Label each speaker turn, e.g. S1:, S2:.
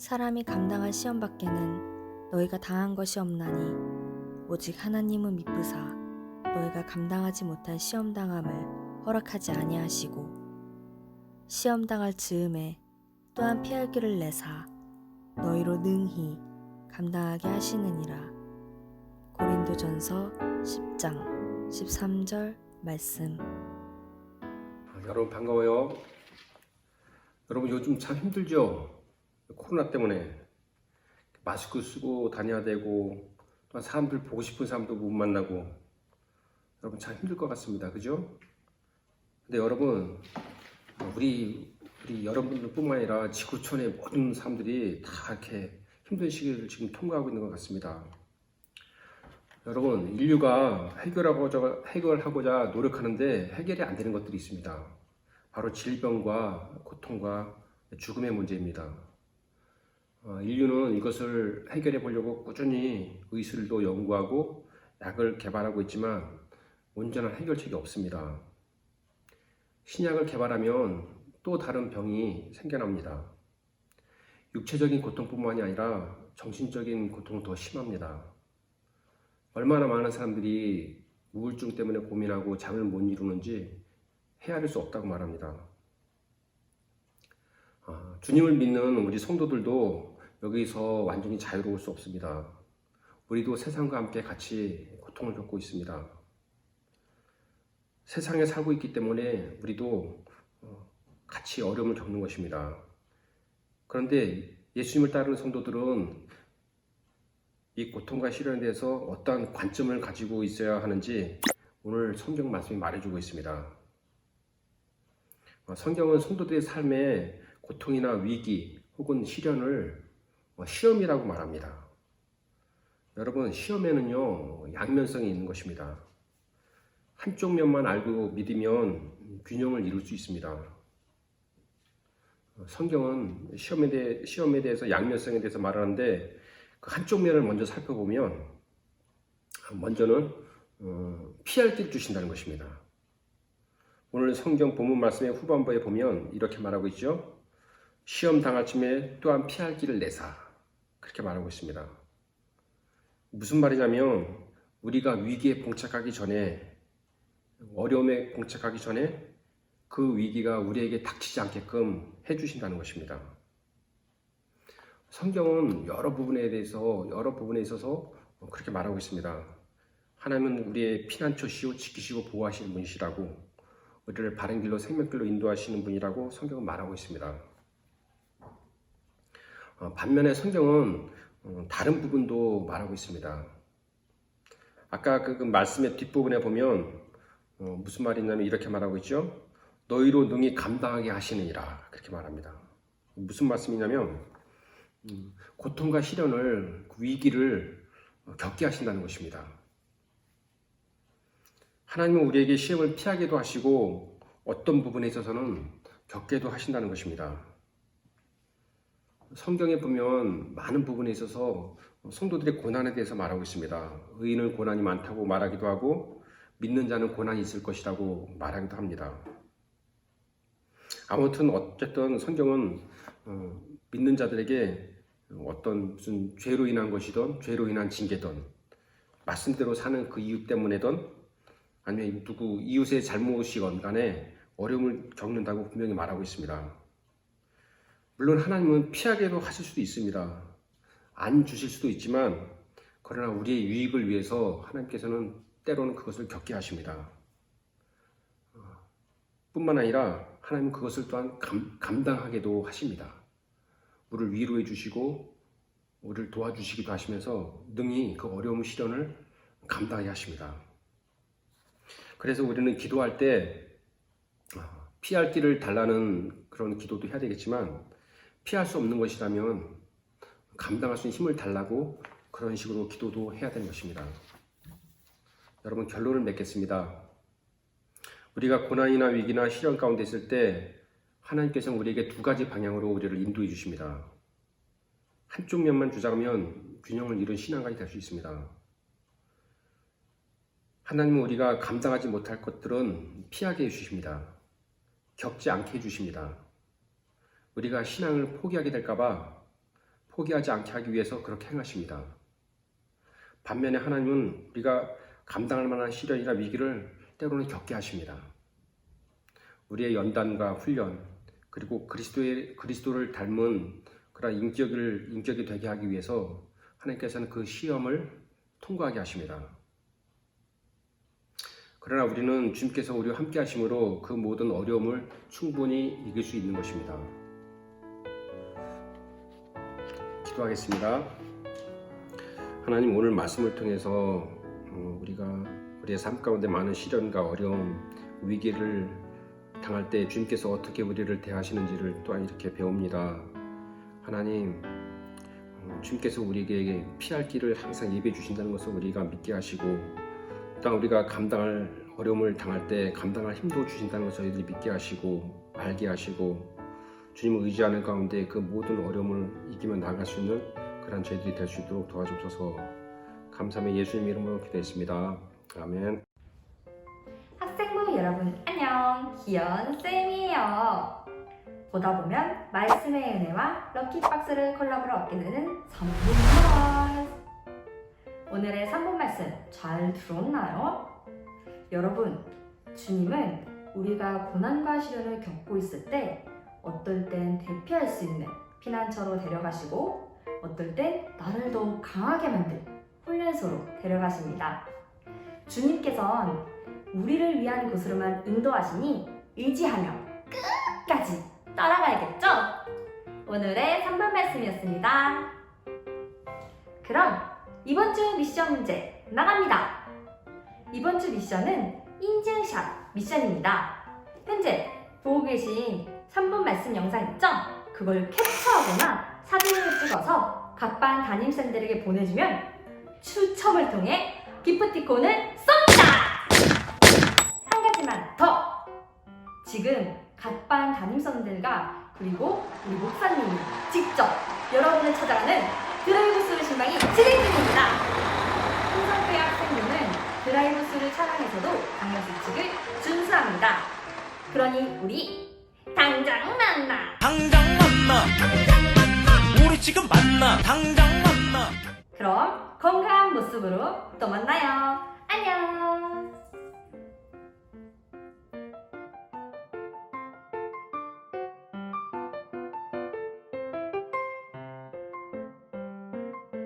S1: 사람이 감당할 시험 밖에는 너희가 당한 것이 없나니 오직 하나님은 미쁘사 너희가 감당하지 못할 시험 당함을 허락하지 아니하시고 시험 당할 즈음에 또한 피할 길을 내사 너희로 능히 감당하게 하시느니라. 고린도전서 10장 13절 말씀.
S2: 여러분 반가워요. 여러분 요즘 참 힘들죠? 코로나 때문에 마스크 쓰고 다녀야 되고 또 사람들 보고 싶은 사람도 못 만나고 여러분 참 힘들 것 같습니다. 그죠? 근데 여러분 우리 여러분들뿐만 아니라 지구촌의 모든 사람들이 다 이렇게 힘든 시기를 지금 통과하고 있는 것 같습니다. 여러분 인류가 해결하고자 노력하는데 해결이 안 되는 것들이 있습니다. 바로 질병과 고통과 죽음의 문제입니다. 인류는 이것을 해결해 보려고 꾸준히 의술도 연구하고 약을 개발하고 있지만 온전한 해결책이 없습니다. 신약을 개발하면 또 다른 병이 생겨납니다. 육체적인 고통뿐만이 아니라 정신적인 고통은 더 심합니다. 얼마나 많은 사람들이 우울증 때문에 고민하고 잠을 못 이루는지 헤아릴 수 없다고 말합니다. 주님을 믿는 우리 성도들도 여기서 완전히 자유로울 수 없습니다. 우리도 세상과 함께 같이 고통을 겪고 있습니다. 세상에 살고 있기 때문에 우리도 같이 어려움을 겪는 것입니다. 그런데 예수님을 따르는 성도들은 이 고통과 시련에 대해서 어떠한 관점을 가지고 있어야 하는지 오늘 성경 말씀이 말해주고 있습니다. 성경은 성도들의 삶에 고통이나 위기 혹은 시련을 시험이라고 말합니다. 여러분 시험에는요 양면성이 있는 것입니다. 한쪽 면만 알고 믿으면 균형을 이룰 수 있습니다. 성경은 시험에 대해서 양면성에 대해서 말하는데 그 한쪽 면을 먼저 살펴보면 먼저는 피할 길 주신다는 것입니다. 오늘 성경 본문 말씀의 후반부에 보면 이렇게 말하고 있죠. 시험 당할 쯤에 또한 피할 길을 내사 그렇게 말하고 있습니다. 무슨 말이냐면 우리가 위기에 봉착하기 전에 어려움에 봉착하기 전에 그 위기가 우리에게 닥치지 않게끔 해주신다는 것입니다. 성경은 여러 부분에 있어서 그렇게 말하고 있습니다. 하나님은 우리의 피난처시오 지키시고 보호하시는 분이시라고 우리를 바른 길로 생명길로 인도하시는 분이라고 성경은 말하고 있습니다. 반면에 성경은 다른 부분도 말하고 있습니다. 아까 그 말씀의 뒷부분에 보면 무슨 말이냐면 이렇게 말하고 있죠. 너희로 능히 감당하게 하시느니라 그렇게 말합니다. 무슨 말씀이냐면 고통과 시련을 위기를 겪게 하신다는 것입니다. 하나님은 우리에게 시험을 피하게도 하시고 어떤 부분에 있어서는 겪게도 하신다는 것입니다. 성경에 보면 많은 부분에 있어서 성도들의 고난에 대해서 말하고 있습니다. 의인은 고난이 많다고 말하기도 하고 믿는 자는 고난이 있을 것이라고 말하기도 합니다. 어쨌든 성경은 믿는 자들에게 어떤 무슨 죄로 인한 것이든 죄로 인한 징계든 말씀대로 사는 그 이유 때문에든 아니면 누구 이웃의 잘못이건 간에 어려움을 겪는다고 분명히 말하고 있습니다. 물론 하나님은 피하게도 하실 수도 있습니다. 안 주실 수도 있지만 그러나 우리의 유익을 위해서 하나님께서는 때로는 그것을 겪게 하십니다. 뿐만 아니라 하나님은 그것을 또한 감당하게도 하십니다. 우리를 위로해 주시고 우리를 도와주시기도 하시면서 능히 그 어려움 시련을 감당하게 하십니다. 그래서 우리는 기도할 때 피할 길을 달라는 그런 기도도 해야 되겠지만 피할 수 없는 것이라면 감당할 수 있는 힘을 달라고 그런 식으로 기도도 해야 되는 것입니다. 여러분 결론을 맺겠습니다. 우리가 고난이나 위기나 시련 가운데 있을 때 하나님께서는 우리에게 두 가지 방향으로 우리를 인도해 주십니다. 한쪽 면만 주장하면 균형을 잃은 신앙가이 될 수 있습니다. 하나님은 우리가 감당하지 못할 것들은 피하게 해주십니다. 겪지 않게 해주십니다. 우리가 신앙을 포기하게 될까봐 포기하지 않게 하기 위해서 그렇게 행하십니다. 반면에 하나님은 우리가 감당할 만한 시련이나 위기를 때로는 겪게 하십니다. 우리의 연단과 훈련, 그리고 그리스도를 닮은 그런 인격이 되게 하기 위해서 하나님께서는 그 시험을 통과하게 하십니다. 그러나 우리는 주님께서 우리와 함께 하심으로 그 모든 어려움을 충분히 이길 수 있는 것입니다. 기도하겠습니다. 하나님, 오늘 말씀을 통해서 우리의 삶 가운데 많은 시련과 어려움, 위기를 당할 때 주님께서 어떻게 우리를 대하시는지를 또한 이렇게 배웁니다. 하나님, 주님께서 우리에게 피할 길을 항상 예비해 주신다는 것을 우리가 믿게 하시고, 또한 우리가 감당할 어려움을 당할 때 감당할 힘도 주신다는 것을 저희들이 믿게 하시고 알게 하시고, 주님을 의지하는 가운데 그 모든 어려움을 이기며 나아갈 수 있는 그런 저희들이 될 수 있도록 도와주옵소서. 감사하며 예수님 이름으로 기도했습니다. 아멘.
S3: 학생부 여러분 안녕, 기현쌤이에요. 보다 보면 말씀의 은혜와 럭키박스를 콜라보로 얻게 되는 3분 말씀. 오늘의 3분 말씀 잘 들었나요? 여러분, 주님은 우리가 고난과 시련을 겪고 있을 때 어떨 땐 대피할 수 있는 피난처로 데려가시고, 어떨 땐 나를 더욱 강하게 만들 훈련소로 데려가십니다. 주님께서는 우리를 위한 곳으로만 인도하시니 의지하며 끝까지 따라가야겠죠? 오늘의 3번 말씀이었습니다. 그럼 이번 주 미션 문제 나갑니다. 이번 주 미션은 인증샷 미션입니다. 현재 보고 계신 3분 말씀 영상 있죠? 그걸 캡처하거나 사진을 찍어서 각 반 담임쌤들에게 보내주면 추첨을 통해 기프티콘을 쏩니다! 한 가지만 더! 지금 각 반 담임선들과 그리고 우리 목사님이 직접 여러분을 찾아가는 드라이브스루 신방이 진행 중입니다. 홍성교회 학생들은 드라이브스루 차량에서도 방역수칙을 준수합니다. 그러니 우리 당장 만나!
S4: 우리 지금 만나! 당장 만나!
S3: 그럼 건강한 모습으로 또 만나요. 안녕!